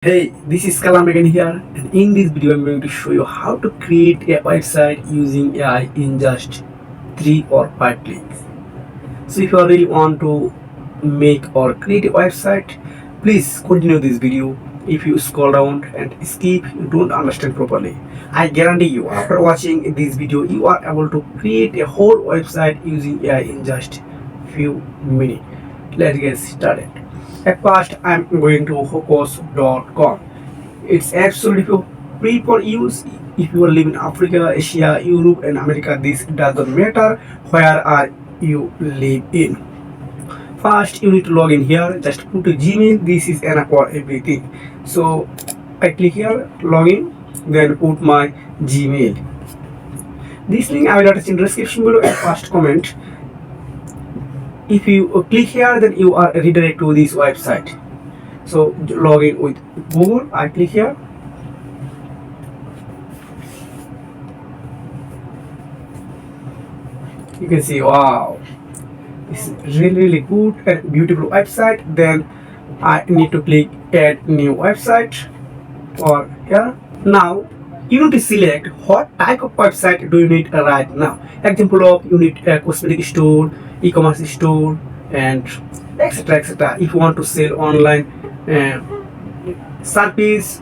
Hey, this is Kalam again here, and in this video I'm going to show you how to create a website using AI in just 3 or 5 clicks. So if you really want to make or create a website, please continue this video. If you scroll down and skip, you don't understand properly. I guarantee you, after watching this video, you are able to create a whole website using AI in just few minutes. Let's get started. At first, I'm going to focus.com. It's absolutely free for use. If you live in Africa, Asia, Europe, and America, this doesn't matter where are you live in. First, you need to log in here. Just put a Gmail. This is enough for everything. So I click here, login, then put my Gmail. This link I will attach in description below and first comment. If you click here, then you are redirected to this website. So log in with Google. I click here. You can see, wow, this is really good and beautiful website. Then I need to click add new website or here. Now you need to select what type of website do you need right now. Example of, you need a cosmetic store, e-commerce store, and etc. If you want to sell online service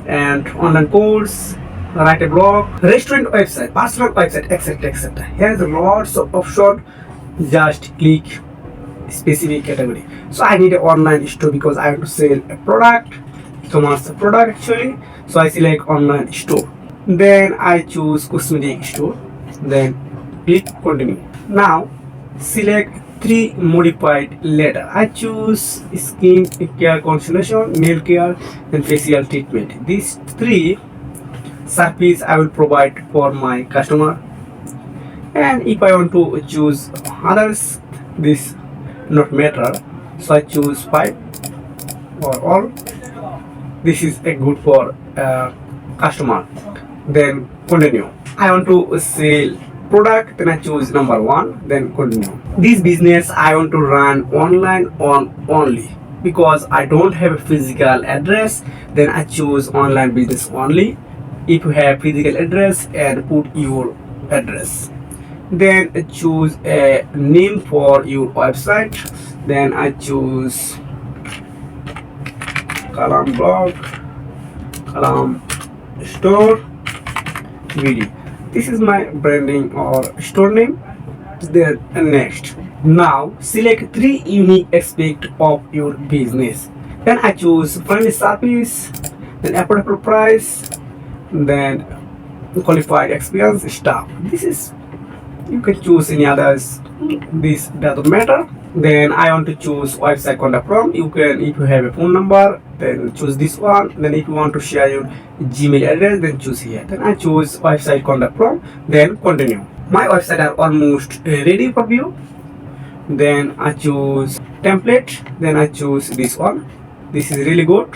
and online course, write a blog, restaurant website, personal website, etc. Here is lots of options. Just click specific category. So I need an online store because I want to sell a product, e-commerce product actually. So I select online store. Then I choose cosmetic store. Then click continue. Now select 3 modified later. I choose skin care consultation, nail care, and facial treatment. These 3 service I will provide for my customer. And if I want to choose others, this not matter. So I choose 5 or all. This is a good for customer. Then continue. I want to sell product, then I choose number 1, then continue. This business I want to run online on only because I don't have a physical address. Then I choose online business only. If you have physical address, and put your address. Then choose a name for your website. Then I choose kalam blog, kalam store video. This is my branding or store name. Then next, now select 3 unique aspects of your business. Then I choose friendly service, then affordable price, then qualified experience staff. This is, you can choose any others, this doesn't matter. Then I want to choose website contact from. You can, if you have a phone number, then choose this one. Then if you want to share your Gmail address, then choose here. Then I choose website contact from, then continue. My website are almost ready for view. Then I choose template, then I choose this one. This is really good.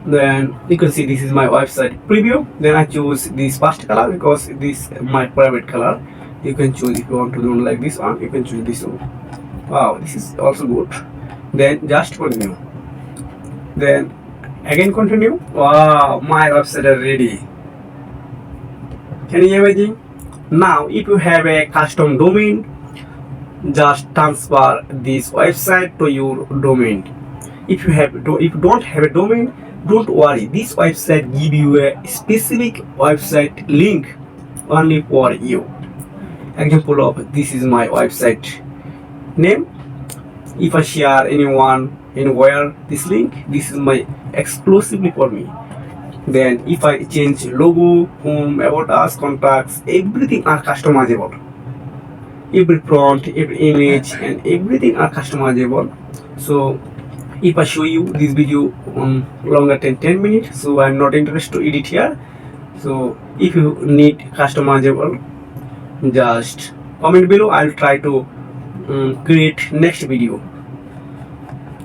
Then you can see this is my website preview. Then I choose this first color because this is my private color. You can choose, if you want to do like this one, you can choose this one. Wow, this is also good. Then just continue. Then again continue. Wow, my website are ready. Can you imagine? Now if you have a custom domain, just transfer this website to your domain. If you don't have a domain, don't worry, this website give you a specific website link only for you. Example of, this is my website name. If I share anyone anywhere this link, this is my exclusively for me. Then if I change logo, home, about us, contacts, everything are customizable. Every prompt, every image, and everything are customizable. So if I show you this video on longer than 10 minutes, so I'm not interested to edit here. So if you need customizable, just comment below. I'll try to create next video.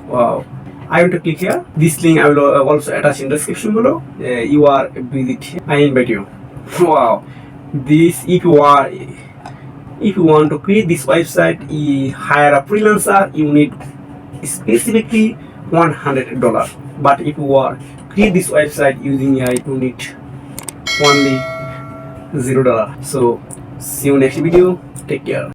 Wow, I want to click here. This link I will also attach in description below. You are visit here, I invite you. Wow, this, if you want to create this website, hire a freelancer, you need specifically $100. But if you are create this website using AI unit only $0. So see you next video. Take care.